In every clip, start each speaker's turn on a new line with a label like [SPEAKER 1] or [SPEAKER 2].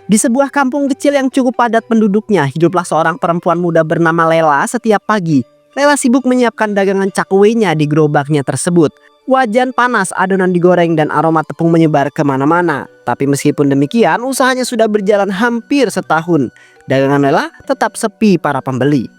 [SPEAKER 1] Di sebuah kampung kecil yang cukup padat penduduknya, hiduplah seorang perempuan muda bernama Lela. Setiap pagi, Lela sibuk menyiapkan dagangan cakwenya di gerobaknya tersebut. Wajan panas, adonan digoreng, dan aroma tepung menyebar kemana-mana. Tapi meskipun demikian, usahanya sudah berjalan hampir setahun. Dagangan Lela tetap sepi para pembeli.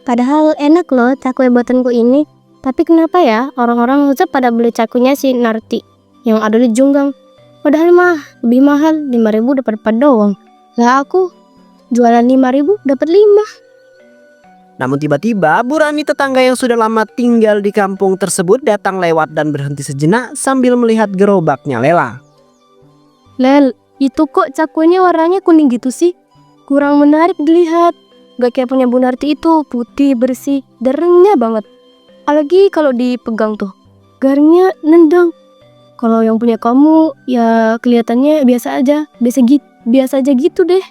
[SPEAKER 2] Padahal enak loh cakwe buatanku ini. Tapi kenapa ya orang-orang tetap pada beli cakwenya si Narti yang ada di Junggang? Padahal mah lebih mahal, 5.000 dapat 4 doang. Lah aku jualan 5.000 dapat 5.
[SPEAKER 1] Namun tiba-tiba Bu Rani, tetangga yang sudah lama tinggal di kampung tersebut, datang lewat dan berhenti sejenak sambil melihat gerobaknya Lela.
[SPEAKER 2] Lel, itu kok cakwenya warnanya kuning gitu sih? Kurang menarik dilihat. Gak kayak punya Bu Narti itu, putih, bersih, dan renyah banget. Apalagi kalau dipegang tuh, garingnya nendang. Kalau yang punya kamu, ya kelihatannya biasa aja gitu deh.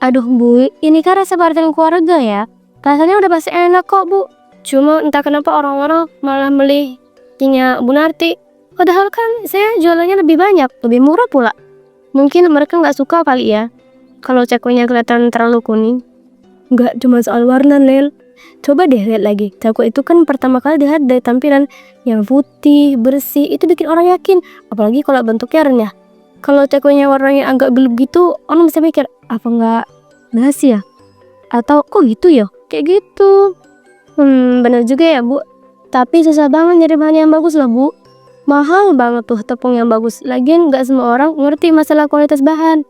[SPEAKER 2] Aduh Bu, ini kan rasa parutan keluarga ya. Rasanya udah pasti enak kok Bu. Cuma entah kenapa orang-orang malah beli punya Bu Narti. Padahal kan saya jualannya lebih banyak, lebih murah pula. Mungkin mereka nggak suka kali ya kalau cakwenya kelihatan terlalu kuning. Nggak cuma soal warna, Lel. Coba deh lihat lagi. Cakwe itu kan pertama kali dilihat dari tampilan yang putih, bersih. Itu bikin orang yakin. Apalagi kalau bentuknya renyah. Kalau cakwenya warnanya agak gelap gitu, orang bisa mikir, apa nggak basi ya? Atau kok gitu ya? Kayak gitu. Bener juga ya Bu. Tapi susah banget nyari bahan yang bagus lah Bu. Mahal banget tuh tepung yang bagus. Lagian nggak semua orang ngerti masalah kualitas bahan.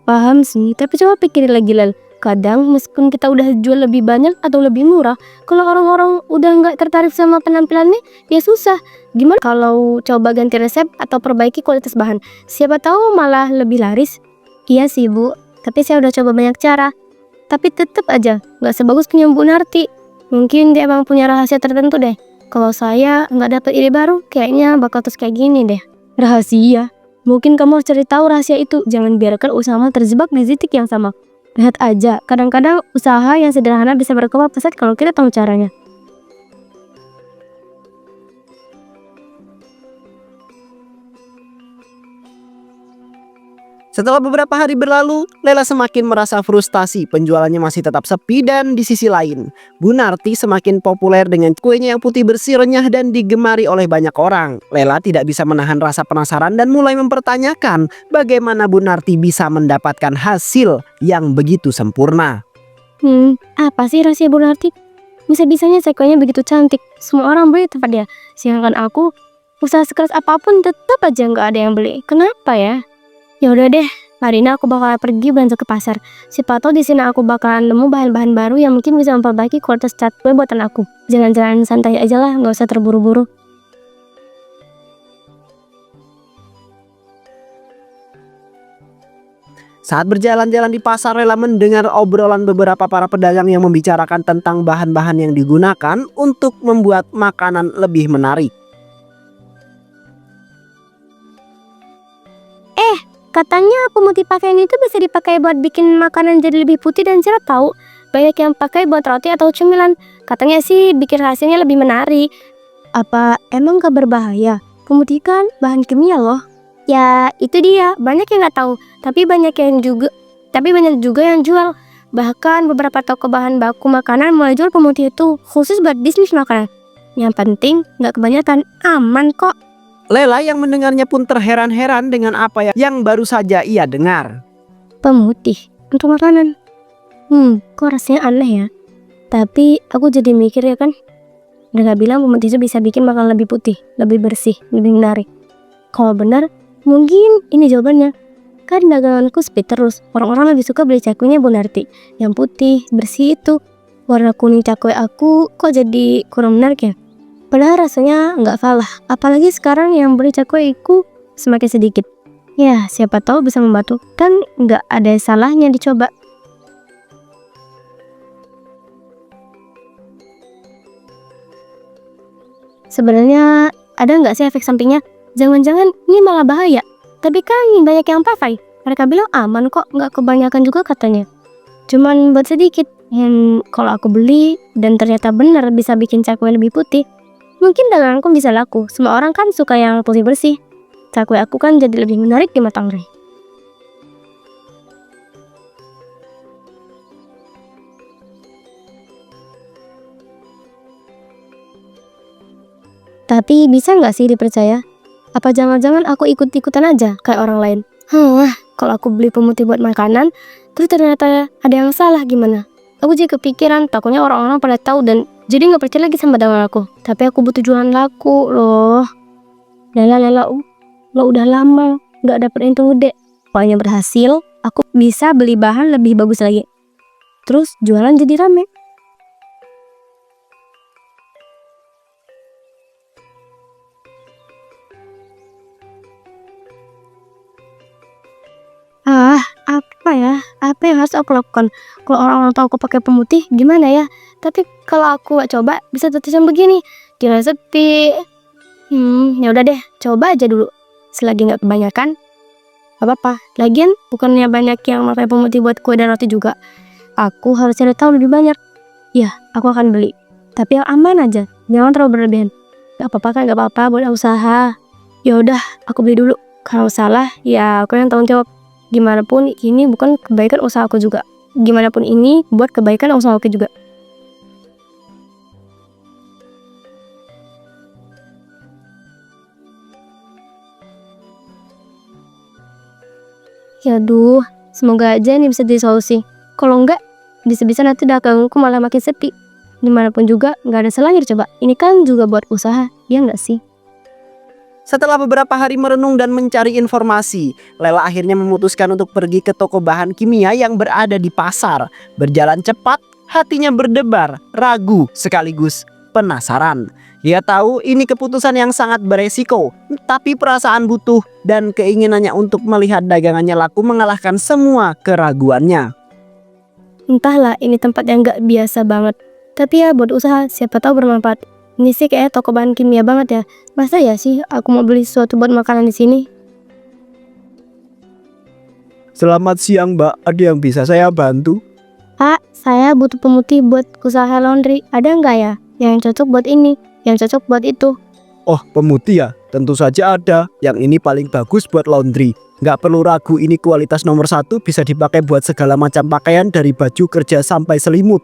[SPEAKER 2] Paham sih, tapi coba pikirin lagi, Lel. Kadang meskipun kita udah jual lebih banyak atau lebih murah, kalau orang-orang udah nggak tertarik sama penampilannya, ya susah. Gimana kalau coba ganti resep atau perbaiki kualitas bahan? Siapa tahu malah lebih laris. Iya sih Bu, tapi saya udah coba banyak cara. Tapi tetap aja nggak sebagus punya Bu Narti. Mungkin dia emang punya rahasia tertentu deh. Kalau saya nggak dapet ide baru, kayaknya bakal terus kayak gini deh. Rahasia? Mungkin kamu harus cari tahu rahasia itu. Jangan biarkan usahamu terjebak di titik yang sama. Lihat aja, kadang-kadang usaha yang sederhana bisa berkembang pesat kalau kita tahu caranya.
[SPEAKER 1] Setelah beberapa hari berlalu, Lela semakin merasa frustasi. Penjualannya masih tetap sepi, dan di sisi lain, Bu Narti semakin populer dengan kuenya yang putih, bersih, renyah, dan digemari oleh banyak orang. Lela tidak bisa menahan rasa penasaran dan mulai mempertanyakan bagaimana Bu Narti bisa mendapatkan hasil yang begitu sempurna.
[SPEAKER 2] Apa sih rahasia Bu Narti? Bisa-bisanya cakwenya begitu cantik, semua orang beli tempat dia. Sedangkan aku, usaha sekeras apapun tetap aja nggak ada yang beli. Kenapa ya? Ya udah deh, hari ini aku bakal pergi belanja ke pasar. Siapa tahu di sini aku bakalan nemu bahan-bahan baru yang mungkin bisa memperbaiki kualitas cakwe buatan aku. Jalan-jalan santai aja lah, nggak usah terburu-buru.
[SPEAKER 1] Saat berjalan-jalan di pasar, Lela mendengar obrolan beberapa para pedagang yang membicarakan tentang bahan-bahan yang digunakan untuk membuat makanan lebih menarik.
[SPEAKER 2] Katanya pemutih pakaian itu bisa dipakai buat bikin makanan jadi lebih putih dan cerah tahu. Banyak yang pakai buat roti atau cemilan. Katanya sih bikin hasilnya lebih menarik. Apa emang gak berbahaya? Pemutih kan bahan kimia loh. Ya itu dia, banyak yang nggak tahu. Tapi banyak juga yang jual. Bahkan beberapa toko bahan baku makanan mulai jual pemutih itu khusus buat bisnis makanan. Yang penting nggak kebanyakan, aman kok.
[SPEAKER 1] Lela yang mendengarnya pun terheran-heran dengan apa yang baru saja ia dengar.
[SPEAKER 2] Pemutih untuk makanan. Kok rasanya aneh ya? Tapi aku jadi mikir ya kan. Udah gak bilang pemutih itu bisa bikin makanan lebih putih, lebih bersih, lebih menarik. Kalau benar, mungkin ini jawabannya. Kan daganganku sepi terus. Orang-orang lebih suka beli cakwenya Bu Narti. Yang putih, bersih itu. Warna kuning cakwe aku kok jadi kurang menarik ya? Padahal rasanya nggak salah, apalagi sekarang yang beli cakwe itu semakin sedikit. Ya, siapa tahu bisa membantu, kan nggak ada salahnya dicoba. Sebenarnya ada nggak sih efek sampingnya? Jangan-jangan ini malah bahaya. Tapi kan banyak yang pakai. Mereka bilang aman kok, nggak kebanyakan juga katanya. Cuman buat sedikit, Kalau aku beli dan ternyata benar bisa bikin cakwe lebih putih, mungkin daganganku bisa laku. Semua orang kan suka yang putih bersih. Cakwe aku kan jadi lebih menarik di mata orang. Tapi bisa nggak sih dipercaya? Apa jangan-jangan aku ikut-ikutan aja kayak orang lain? Kalau aku beli pemutih buat makanan, terus ternyata ada yang salah gimana? Aku jadi kepikiran, takutnya orang-orang pada tahu dan jadi nggak percaya lagi sama dagangan aku. Tapi aku butuh jualan laku loh. Lala, lo udah lama nggak dapet untung gede. Pokoknya berhasil, aku bisa beli bahan lebih bagus lagi. Terus jualan jadi rame. Apa yang harus aku lakukan? Kalau orang-orang tahu aku pakai pemutih, gimana ya? Tapi kalau aku gak coba, bisa terkesan begini. Kira sepi. Ya udah deh, coba aja dulu. Selagi nggak kebanyakan, gak apa-apa. Lagian bukannya banyak yang pakai pemutih buat kue dan roti juga. Aku harus cari tahu lebih banyak. Ya, aku akan beli. Tapi yang aman aja, jangan terlalu berlebihan. Gak apa-apa kan, gak apa-apa buat usaha. Ya udah, aku beli dulu. Kalau salah, ya aku yang tanggung jawab. Gimana pun ini bukan kebaikan usaha aku juga. Gimana pun ini buat kebaikan usaha aku juga. Yaduh, semoga aja ini bisa disolusi. Kalau enggak, bisa-bisa nanti dagangku malah makin sepi. Dimanapun juga nggak ada salahnya coba. Ini kan juga buat usaha, ya nggak sih?
[SPEAKER 1] Setelah beberapa hari merenung dan mencari informasi, Lela akhirnya memutuskan untuk pergi ke toko bahan kimia yang berada di pasar. Berjalan cepat, hatinya berdebar, ragu sekaligus penasaran. Ia tahu ini keputusan yang sangat beresiko, tapi perasaan butuh dan keinginannya untuk melihat dagangannya laku mengalahkan semua keraguannya.
[SPEAKER 2] Entahlah, ini tempat yang nggak biasa banget. Tapi ya buat usaha, siapa tahu bermanfaat. Ini sih kayak toko bahan kimia banget ya. Masa ya sih aku mau beli sesuatu buat makanan di sini?
[SPEAKER 3] Selamat siang Mbak, ada yang bisa saya bantu?
[SPEAKER 2] Pak, saya butuh pemutih buat usaha laundry. Ada nggak ya? Yang cocok buat ini, yang cocok buat itu.
[SPEAKER 3] Oh pemutih ya, tentu saja ada. Yang ini paling bagus buat laundry. Nggak perlu ragu, ini kualitas nomor 1, bisa dipakai buat segala macam pakaian dari baju kerja sampai selimut.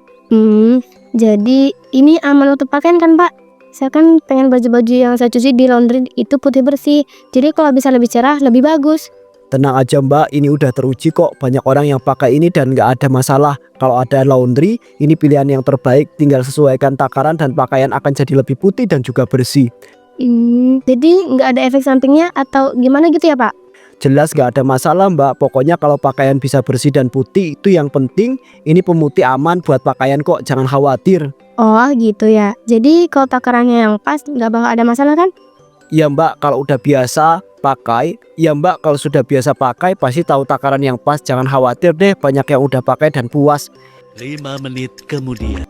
[SPEAKER 2] Jadi ini aman untuk pakaian kan Pak? Saya kan pengen baju-baju yang saya cuci di laundry itu putih bersih. Jadi kalau bisa lebih cerah, lebih bagus.
[SPEAKER 3] Tenang aja Mbak, ini udah teruji kok. Banyak orang yang pakai ini dan nggak ada masalah. Kalau ada laundry, ini pilihan yang terbaik. Tinggal sesuaikan takaran dan pakaian akan jadi lebih putih dan juga bersih.
[SPEAKER 2] Jadi nggak ada efek sampingnya atau gimana gitu ya Pak?
[SPEAKER 3] Jelas nggak ada masalah Mbak. Pokoknya kalau pakaian bisa bersih dan putih itu yang penting. Ini pemutih aman buat pakaian kok, jangan khawatir.
[SPEAKER 2] Oh gitu ya. Jadi kalau takarannya yang pas nggak bakal ada masalah kan?
[SPEAKER 3] Ya Mbak, kalau udah biasa pakai, ya Mbak kalau sudah biasa pakai pasti tahu takaran yang pas. Jangan khawatir deh, banyak yang udah pakai dan puas.
[SPEAKER 4] 5 menit kemudian.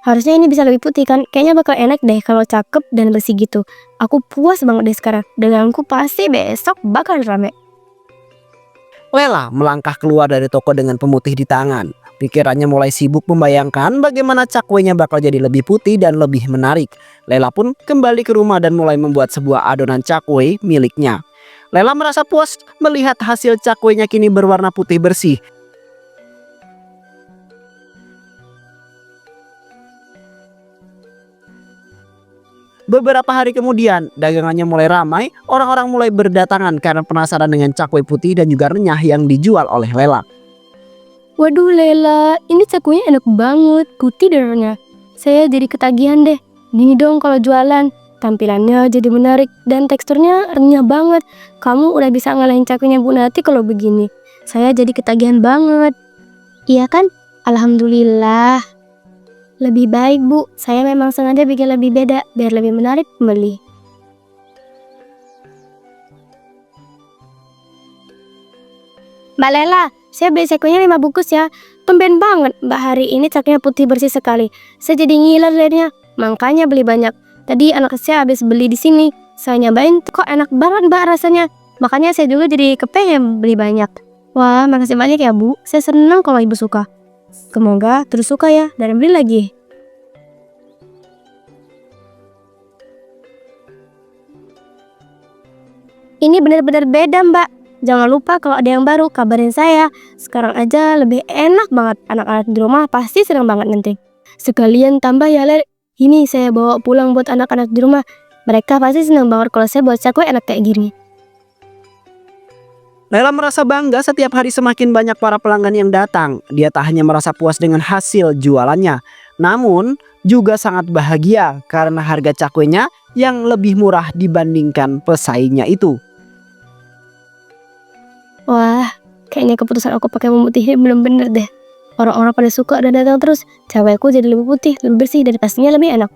[SPEAKER 2] Harusnya ini bisa lebih putih kan? Kayaknya bakal enak deh kalau cakep dan bersih gitu. Aku puas banget deh sekarang. Daganganku pasti besok bakal rame.
[SPEAKER 1] Lela melangkah keluar dari toko dengan pemutih di tangan. Pikirannya mulai sibuk membayangkan bagaimana cakwenya bakal jadi lebih putih dan lebih menarik. Lela pun kembali ke rumah dan mulai membuat sebuah adonan cakwe miliknya. Lela merasa puas melihat hasil cakwenya kini berwarna putih bersih. Beberapa hari kemudian, dagangannya mulai ramai, orang-orang mulai berdatangan karena penasaran dengan cakwe putih dan juga renyah yang dijual oleh Lela.
[SPEAKER 2] Waduh Lela, ini cakwenya enak banget, putih dan renyah. Saya jadi ketagihan deh. Ini dong kalau jualan, tampilannya jadi menarik dan teksturnya renyah banget. Kamu udah bisa ngalahin cakwenya Bu Nati kalau begini. Saya jadi ketagihan banget. Iya kan? Alhamdulillah. Lebih baik Bu, saya memang sengaja bikin lebih beda biar lebih menarik pembeli. Mbak Lela, saya beli cakwenya 5 bungkus ya. Tumben banget Mbak hari ini cakwenya putih bersih sekali. Saya jadi ngiler liatnya. makanya beli banyak. Tadi anak saya habis beli di sini. Saya nyobain, kok enak banget Mbak rasanya. Makanya saya juga jadi kepengen beli banyak. Wah, makasih banyak ya Bu. Saya senang kalau Ibu suka. Semoga terus suka ya dan beli lagi. Ini benar-benar beda Mbak. Jangan lupa kalau ada yang baru kabarin saya. Sekarang aja lebih enak banget. Anak-anak di rumah pasti senang banget nanti. Sekalian tambah ya Lel. Ini saya bawa pulang buat anak-anak di rumah. Mereka pasti senang banget kalau saya buat cakwe enak kayak gini.
[SPEAKER 1] Lela merasa bangga setiap hari semakin banyak para pelanggan yang datang. Dia tak hanya merasa puas dengan hasil jualannya, namun juga sangat bahagia karena harga cakwenya yang lebih murah dibandingkan pesaingnya itu.
[SPEAKER 2] Wah, kayaknya keputusan aku pakai memutih ini belum bener deh. Orang-orang pada suka dan datang terus. Cewekku jadi lebih putih, lebih bersih, dan pastinya lebih enak.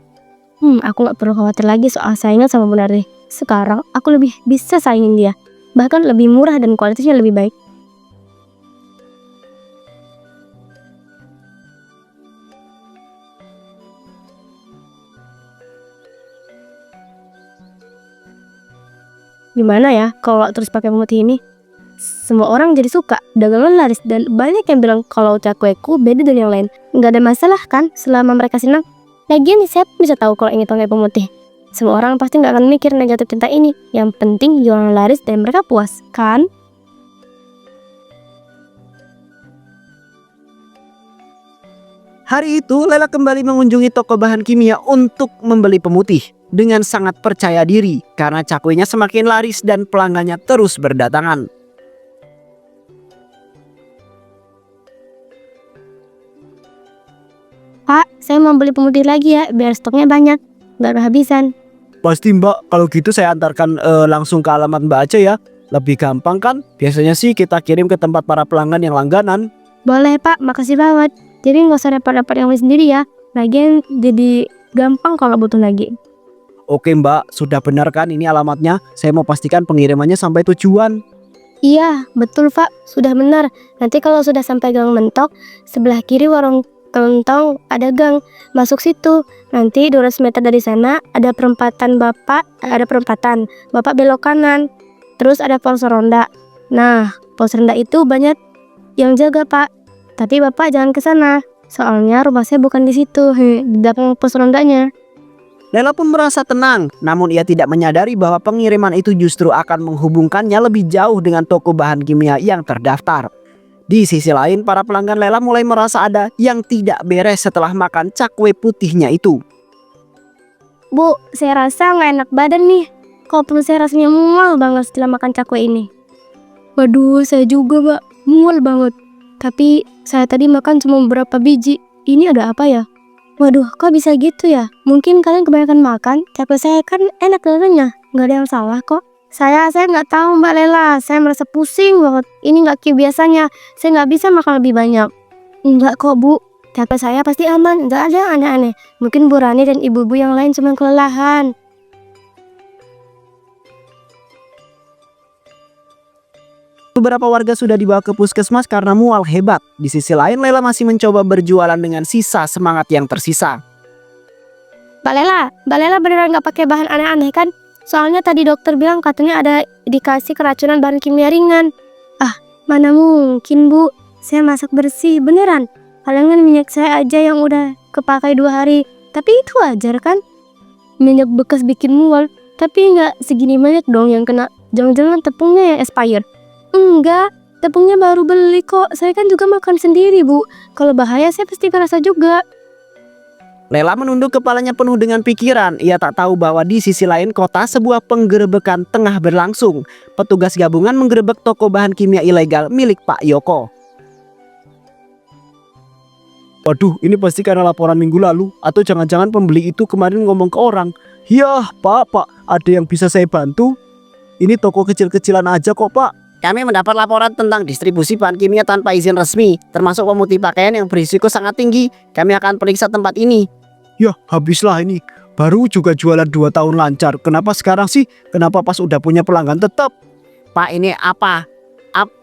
[SPEAKER 2] Aku gak perlu khawatir lagi soal saingan sama Bunarti. Sekarang aku lebih bisa saingin dia. Bahkan lebih murah dan kualitasnya lebih baik. Gimana ya kalau terus pakai pemutih ini? Semua orang jadi suka, dagangan laris, dan banyak yang bilang kalau cakweku beda dari yang lain. Nggak ada masalah kan selama mereka senang. Lagian siapa bisa tahu kalau ini pakai pemutih? Semua orang pasti nggak akan mikir negatif tentang ini. Yang penting jualan laris dan mereka puas, kan?
[SPEAKER 1] Hari itu Lela kembali mengunjungi toko bahan kimia untuk membeli pemutih. Dengan sangat percaya diri karena cakwenya semakin laris dan pelanggannya terus berdatangan.
[SPEAKER 2] Pak, saya mau beli pemutih lagi ya, biar stoknya banyak, nggak kehabisan.
[SPEAKER 3] Pasti Mbak, kalau gitu saya antarkan langsung ke alamat Mbak aja ya. Lebih gampang kan? Biasanya sih kita kirim ke tempat para pelanggan yang langganan.
[SPEAKER 2] Boleh Pak, makasih banget. Jadi nggak usah repot-repot yang beli sendiri ya. Lagian jadi gampang kalau butuh lagi.
[SPEAKER 3] Oke Mbak, sudah benar kan ini alamatnya? Saya mau pastikan pengirimannya sampai tujuan.
[SPEAKER 2] Iya, betul Pak, sudah benar. Nanti kalau sudah sampai Gang Mentok, sebelah kiri warung Kelontong ada gang, masuk situ. Nanti 200 meter dari sana ada perempatan Bapak belok kanan. Terus ada pos ronda. Nah, pos ronda itu banyak yang jaga Pak. Tapi Bapak jangan ke sana. Soalnya rumah saya bukan di situ, di belakang pos rondanya.
[SPEAKER 1] Lela pun merasa tenang, namun ia tidak menyadari bahwa pengiriman itu justru akan menghubungkannya lebih jauh dengan toko bahan kimia yang terdaftar. Di sisi lain, para pelanggan Lela mulai merasa ada yang tidak beres setelah makan cakwe putihnya itu.
[SPEAKER 2] Bu, saya rasa nggak enak badan nih. Kok perut saya rasanya mual banget setelah makan cakwe ini. Waduh, saya juga Mbak, mual banget. Tapi saya tadi makan cuma beberapa biji. Ini ada apa ya? Waduh, kok bisa gitu ya? Mungkin kalian kebanyakan makan. Cakwe saya kan enak rasanya, nggak ada yang salah kok. Saya nggak tahu Mbak Lela. Saya merasa pusing banget. Ini nggak kayak biasanya. Saya nggak bisa makan lebih banyak. Enggak kok Bu. Cakwe saya pasti aman. Nggak ada yang aneh-aneh. Mungkin Bu Rani dan ibu-ibu yang lain cuma kelelahan.
[SPEAKER 1] Beberapa warga sudah dibawa ke puskesmas karena mual hebat. Di sisi lain, Lela masih mencoba berjualan dengan sisa semangat yang tersisa.
[SPEAKER 2] Mbak Lela beneran nggak pakai bahan aneh-aneh kan? Soalnya tadi dokter bilang katanya ada dikasih keracunan bahan kimia ringan. Ah, mana mungkin Bu. Saya masak bersih, beneran. Palingan minyak saya aja yang udah kepakai 2 hari. Tapi itu wajar kan? Minyak bekas bikin mual. Tapi nggak segini banyak dong yang kena. Jangan-jangan tepungnya yang expired. Enggak, tepungnya baru beli kok. Saya kan juga makan sendiri Bu. Kalau bahaya saya pasti ngerasa juga.
[SPEAKER 1] Lela menunduk kepalanya penuh dengan pikiran. Ia tak tahu bahwa di sisi lain kota sebuah penggerebekan tengah berlangsung. Petugas gabungan menggerebek toko bahan kimia ilegal milik Pak Yoko.
[SPEAKER 3] Waduh, ini pasti karena laporan minggu lalu. Atau jangan-jangan pembeli itu kemarin ngomong ke orang. Yah Pak, ada yang bisa saya bantu? Ini toko kecil-kecilan aja kok Pak.
[SPEAKER 1] Kami mendapat laporan tentang distribusi bahan kimia tanpa izin resmi, termasuk pemutih pakaian yang berisiko sangat tinggi. Kami akan periksa tempat ini.
[SPEAKER 3] Yah, habislah ini. Baru juga jualan 2 tahun lancar. Kenapa sekarang sih? Kenapa pas udah punya pelanggan tetap?
[SPEAKER 1] Pak, ini apa?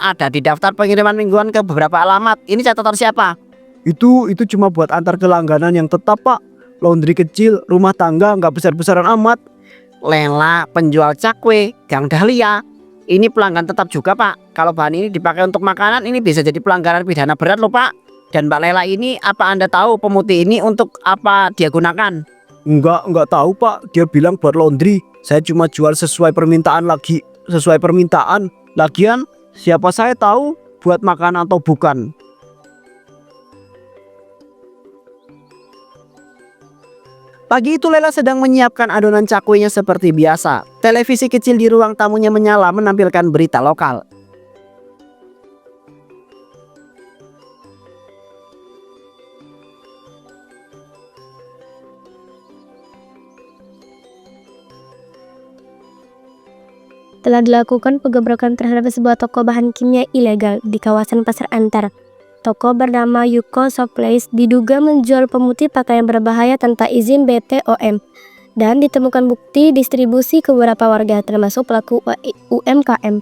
[SPEAKER 1] Ada di daftar pengiriman mingguan ke beberapa alamat. Ini catatan siapa?
[SPEAKER 3] Itu cuma buat antar ke langganan yang tetap Pak. Laundry kecil, rumah tangga nggak besar-besaran amat.
[SPEAKER 1] Lela, penjual cakwe, Gang Dahlia. Ini pelanggan tetap juga Pak. Kalau bahan ini dipakai untuk makanan ini bisa jadi pelanggaran pidana berat loh Pak. Dan Mbak Lela ini apa Anda tahu pemutih ini untuk apa dia gunakan?
[SPEAKER 3] Enggak tahu Pak. Dia bilang buat laundry. Saya cuma jual sesuai permintaan lagi. Sesuai permintaan. Lagian siapa saya tahu buat makan atau bukan.
[SPEAKER 1] Pagi itu Lela sedang menyiapkan adonan cakwenya seperti biasa. Televisi kecil di ruang tamunya menyala menampilkan berita lokal.
[SPEAKER 2] Telah dilakukan penggebrakan terhadap sebuah toko bahan kimia ilegal di kawasan Pasar Antar. Toko bernama Yuko Supplies diduga menjual pemutih pakaian berbahaya tanpa izin BPOM dan ditemukan bukti distribusi ke beberapa warga termasuk pelaku UMKM.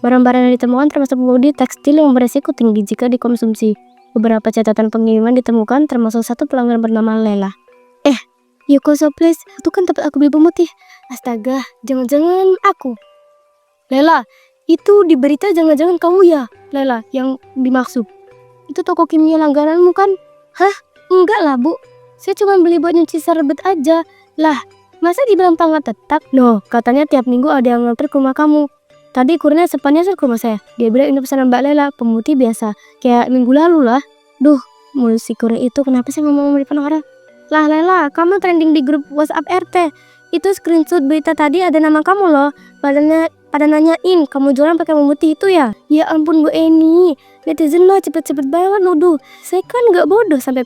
[SPEAKER 2] Barang-barang yang ditemukan termasuk pemutih tekstil yang beresiko tinggi jika dikonsumsi. Beberapa catatan pengiriman ditemukan termasuk satu pelanggan bernama Lela. Yuko Supplies, itu kan tempat aku beli pemutih. Astaga, jangan-jangan aku. Lela, itu di berita jangan-jangan kamu ya, Lela, yang dimaksud. Itu toko kimia langgananmu kan? Hah? Enggak lah Bu, saya cuma beli buat nyuci serbet aja. Lah, masa dibilang pangkat tetap? Loh, katanya tiap minggu ada yang nganter ke rumah kamu. Tadi kurnya sepannya ke rumah saya. Dia bilang ini pesanan Mbak Lela, pemutih biasa. Kayak minggu lalu lah. Duh, mulut si kurir itu kenapa sih ngomong di depan orang? Lah Lela, kamu trending di grup WhatsApp RT. Itu screenshot berita tadi ada nama kamu loh. Pada nanyain, kamu jualan pakai pemutih itu ya? Ya ampun Bu Eni, netizen mah cepet-cepet banget nuduh. Saya kan nggak bodoh sampai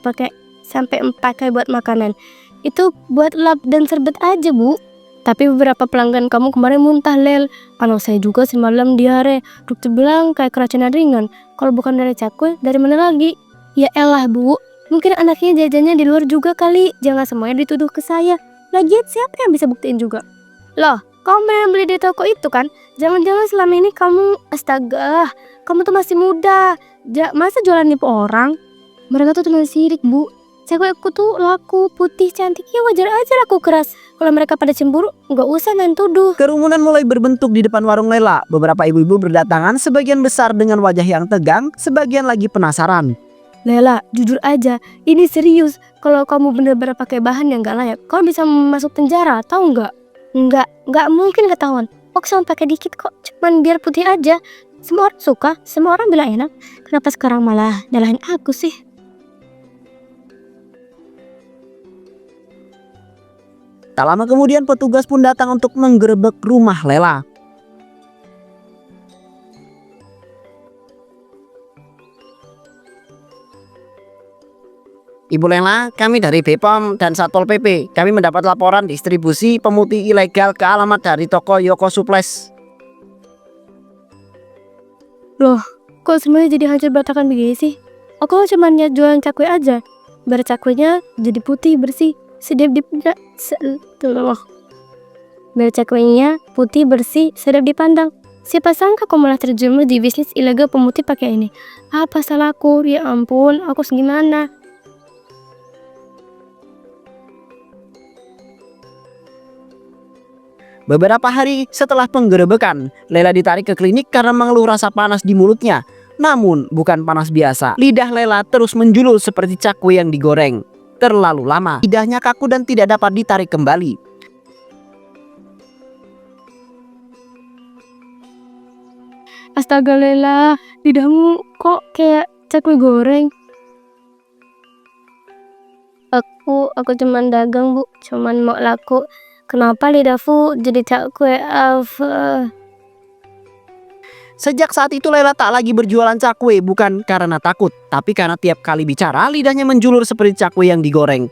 [SPEAKER 2] pakai buat makanan. Itu buat lap dan serbet aja Bu. Tapi beberapa pelanggan kamu kemarin muntah Lel. Anak saya juga semalam diare. Dokter bilang kayak keracunan ringan. Kalau bukan dari cakwe, dari mana lagi? Ya elah Bu, mungkin anaknya jajannya di luar juga kali. Jangan semuanya dituduh ke saya. Lagian siapa yang bisa buktiin juga? Loh, kamu yang beli di toko itu kan? Jangan-jangan selama ini kamu, astaga, kamu tuh masih muda. Masa jualan nipu orang? Mereka tuh teman sirik Bu. Cewekku tuh laku, putih, cantik, ya wajar aja laku keras. Kalau mereka pada cemburu, nggak usah main tuduh.
[SPEAKER 1] Kerumunan mulai berbentuk di depan warung Lela. Beberapa ibu-ibu berdatangan, sebagian besar dengan wajah yang tegang, sebagian lagi penasaran.
[SPEAKER 2] Lela, jujur aja, ini serius. Kalau kamu bener-bener pakai bahan yang nggak layak, kamu bisa masuk penjara, tahu nggak? Nggak mungkin ketahuan. Aku cuma pakai dikit kok, cuman biar putih aja. Semua orang suka, semua orang bilang enak. Kenapa sekarang malah nyalahin aku sih?
[SPEAKER 1] Tak lama kemudian petugas pun datang untuk menggerebek rumah Lela. Ibu Lela, kami dari BPOM dan Satpol PP. Kami mendapat laporan distribusi pemutih ilegal ke alamat dari toko Yuko Supplies.
[SPEAKER 2] Loh, kok semuanya jadi hancur berantakan begini sih? Aku cuma niat jualan cakwe aja. Biar cakwenya jadi putih bersih. Sedap dipandang. Biar cakwenya putih bersih, sedap dipandang. Siapa sangka aku malah terjerumus di bisnis ilegal pemutih pakai ini. Apa salahku? Ya ampun, aku segimana?
[SPEAKER 1] Beberapa hari setelah penggerebekan, Lela ditarik ke klinik karena mengeluh rasa panas di mulutnya. Namun bukan panas biasa. Lidah Lela terus menjulur seperti cakwe yang digoreng. Terlalu lama, lidahnya kaku dan tidak dapat ditarik kembali.
[SPEAKER 2] Astaga Lela, lidahmu kok kayak cakwe goreng? Aku cuman dagang Bu, cuman mau laku. Kenapa lidahku jadi cakwe?
[SPEAKER 1] Sejak saat itu Lela tak lagi berjualan cakwe, bukan karena takut, tapi karena tiap kali bicara lidahnya menjulur seperti cakwe yang digoreng.